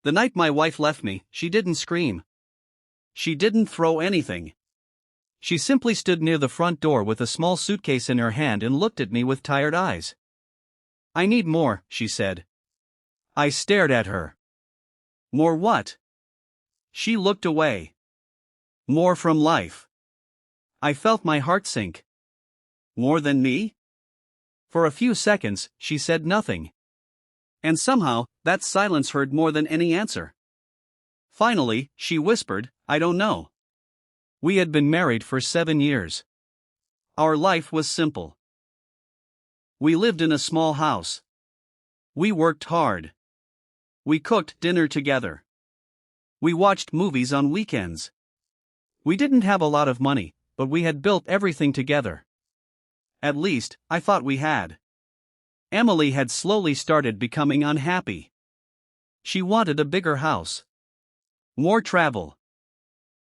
The night my wife left me, she didn't scream. She didn't throw anything. She simply stood near the front door with a small suitcase in her hand and looked at me with tired eyes. "I need more," she said. I stared at her. "More what?" She looked away. "More from life." I felt my heart sink. "More than me?" For a few seconds, she said nothing. And somehow, that silence hurt more than any answer. Finally, she whispered, "I don't know." We had been married for 7 years. Our life was simple. We lived in a small house. We worked hard. We cooked dinner together. We watched movies on weekends. We didn't have a lot of money, but we had built everything together. At least, I thought we had. Emily had slowly started becoming unhappy. She wanted a bigger house. More travel.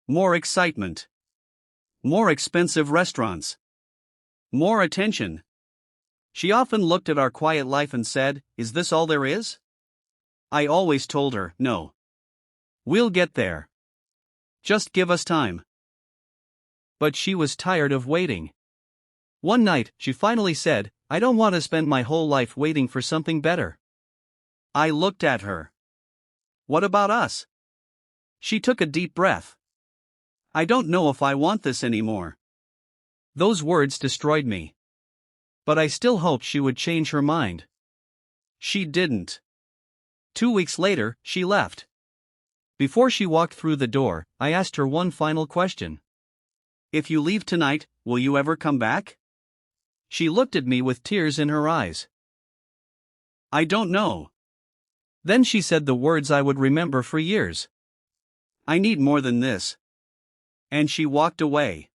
More excitement. More expensive restaurants. More attention. She often looked at our quiet life and said, "Is this all there is?" I always told her, "No. We'll get there. Just give us time." But she was tired of waiting. One night, she finally said, "I don't want to spend my whole life waiting for something better." I looked at her. "What about us?" She took a deep breath. "I don't know if I want this anymore." Those words destroyed me. But I still hoped she would change her mind. She didn't. 2 weeks later, she left. Before she walked through the door, I asked her one final question. "If you leave tonight, will you ever come back?" She looked at me with tears in her eyes. "I don't know." Then she said the words I would remember for years. "I need more than this." And she walked away.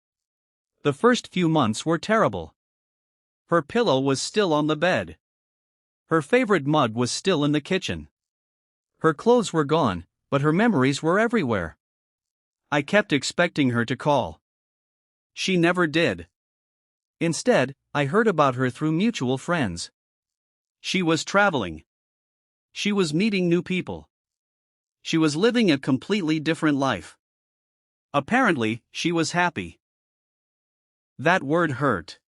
The first few months were terrible. Her pillow was still on the bed. Her favorite mug was still in the kitchen. Her clothes were gone, but her memories were everywhere. I kept expecting her to call. She never did. Instead, I heard about her through mutual friends. She was traveling. She was meeting new people. She was living a completely different life. Apparently, she was happy. That word hurt.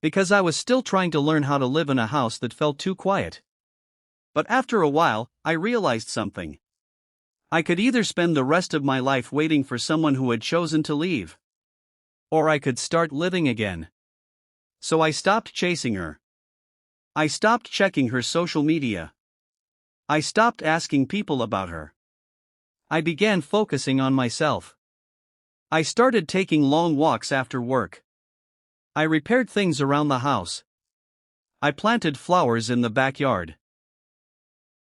Because I was still trying to learn how to live in a house that felt too quiet. But after a while, I realized something. I could either spend the rest of my life waiting for someone who had chosen to leave, or I could start living again. So I stopped chasing her. I stopped checking her social media. I stopped asking people about her. I began focusing on myself. I started taking long walks after work. I repaired things around the house. I planted flowers in the backyard.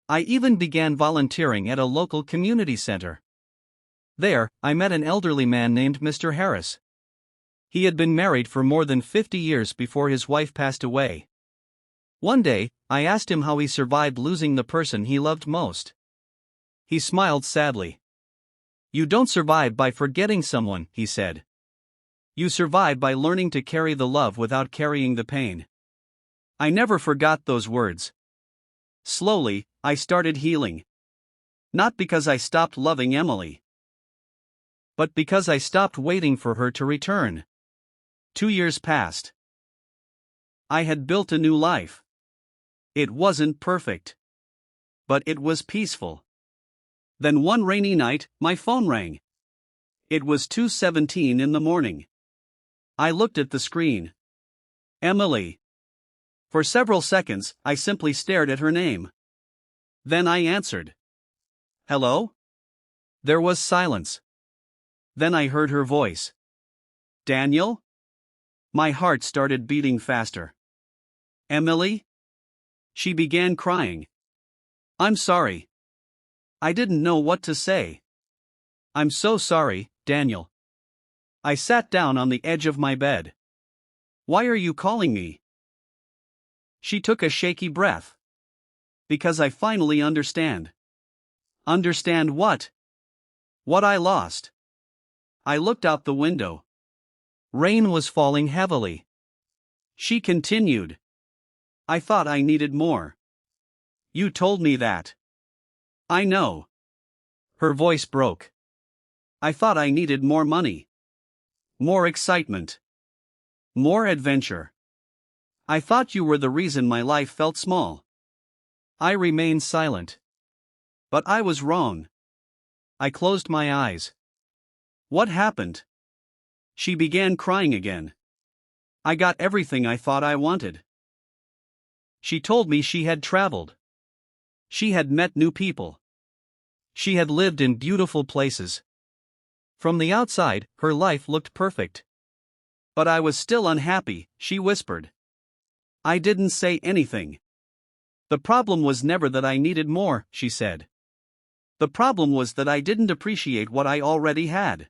I even began volunteering at a local community center. There, I met an elderly man named Mr. Harris. He had been married for more than 50 years before his wife passed away. One day, I asked him how he survived losing the person he loved most. He smiled sadly. "You don't survive by forgetting someone," he said. "You survive by learning to carry the love without carrying the pain." I never forgot those words. Slowly, I started healing. Not because I stopped loving Emily, but because I stopped waiting for her to return. 2 years passed. I had built a new life. It wasn't perfect, but it was peaceful. Then one rainy night, my phone rang. It was 2:17 in the morning. I looked at the screen. Emily. For several seconds, I simply stared at her name. Then I answered. "Hello?" There was silence. Then I heard her voice. "Daniel?" My heart started beating faster. "Emily?" She began crying. "I'm sorry. I didn't know what to say." "I'm so sorry, Daniel." I sat down on the edge of my bed. "Why are you calling me?" She took a shaky breath. "Because I finally understand." "Understand what?" "What I lost." I looked out the window. Rain was falling heavily. She continued. "I thought I needed more. You told me that." "I know. Her voice broke. I thought I needed more money. More excitement. More adventure. I thought you were the reason my life felt small. I remained silent. But I was wrong. I closed my eyes. What happened? She began crying again. I got everything I thought I wanted. She told me she had traveled. She had met new people. She had lived in beautiful places. From the outside, her life looked perfect. But I was still unhappy, she whispered. I didn't say anything. The problem was never that I needed more, she said. The problem was that I didn't appreciate what I already had.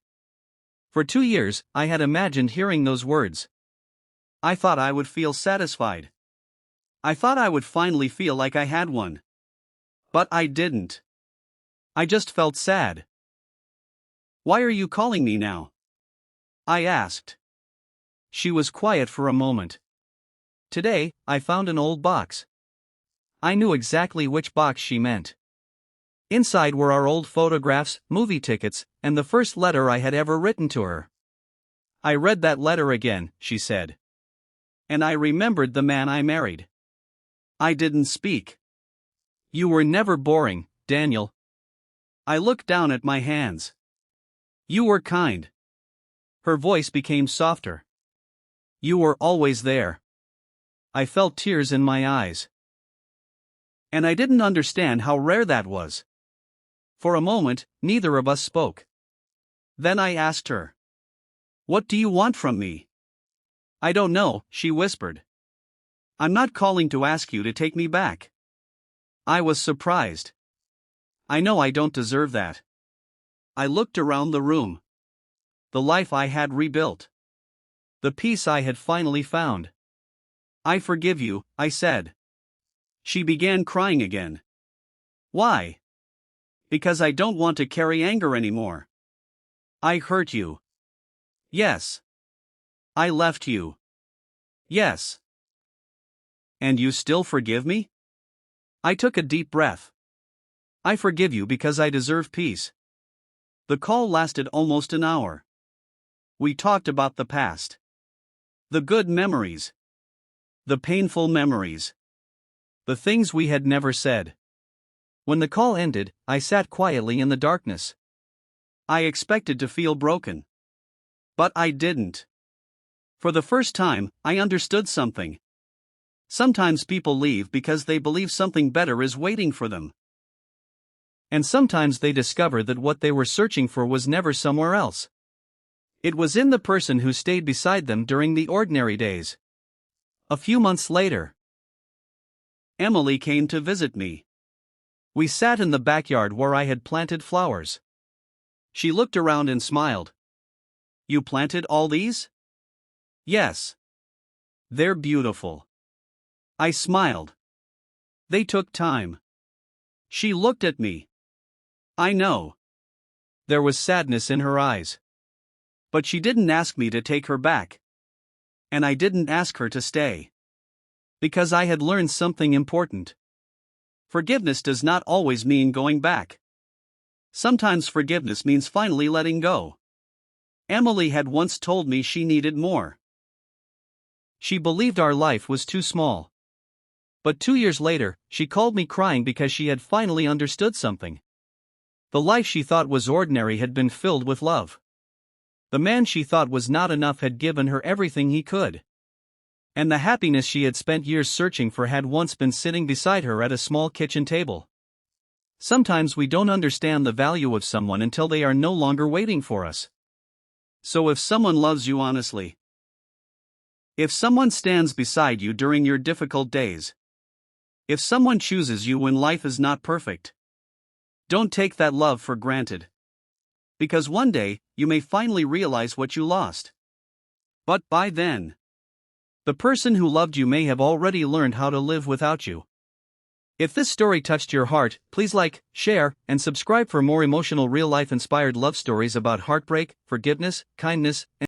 For 2 years, I had imagined hearing those words. I thought I would feel satisfied. I thought I would finally feel like I had one. But I didn't. I just felt sad. Why are you calling me now? I asked. She was quiet for a moment. Today, I found an old box. I knew exactly which box she meant. Inside were our old photographs, movie tickets, and the first letter I had ever written to her. I read that letter again, she said. And I remembered the man I married. I didn't speak. You were never boring, Daniel. I looked down at my hands. You were kind. Her voice became softer. You were always there. I felt tears in my eyes. And I didn't understand how rare that was. For a moment, neither of us spoke. Then I asked her. What do you want from me? I don't know, she whispered. I'm not calling to ask you to take me back. I was surprised. I know I don't deserve that. I looked around the room. The life I had rebuilt. The peace I had finally found. I forgive you, I said. She began crying again. Why? Because I don't want to carry anger anymore. I hurt you. Yes. I left you. Yes. And you still forgive me? I took a deep breath. I forgive you because I deserve peace. The call lasted almost an hour. We talked about the past. The good memories. The painful memories. The things we had never said. When the call ended, I sat quietly in the darkness. I expected to feel broken. But I didn't. For the first time, I understood something. Sometimes people leave because they believe something better is waiting for them. And sometimes they discover that what they were searching for was never somewhere else. It was in the person who stayed beside them during the ordinary days. A few months later, Emily came to visit me. We sat in the backyard where I had planted flowers. She looked around and smiled. You planted all these? Yes. They're beautiful. I smiled. They took time. She looked at me. I know. There was sadness in her eyes. But she didn't ask me to take her back. And I didn't ask her to stay. Because I had learned something important. Forgiveness does not always mean going back. Sometimes forgiveness means finally letting go. Emily had once told me she needed more. She believed our life was too small. But 2 years later, she called me crying because she had finally understood something. The life she thought was ordinary had been filled with love. The man she thought was not enough had given her everything he could. And the happiness she had spent years searching for had once been sitting beside her at a small kitchen table. Sometimes we don't understand the value of someone until they are no longer waiting for us. So if someone loves you honestly, if someone stands beside you during your difficult days, if someone chooses you when life is not perfect, don't take that love for granted. Because one day, you may finally realize what you lost. But by then, the person who loved you may have already learned how to live without you. If this story touched your heart, please like, share, and subscribe for more emotional real-life inspired love stories about heartbreak, forgiveness, kindness, and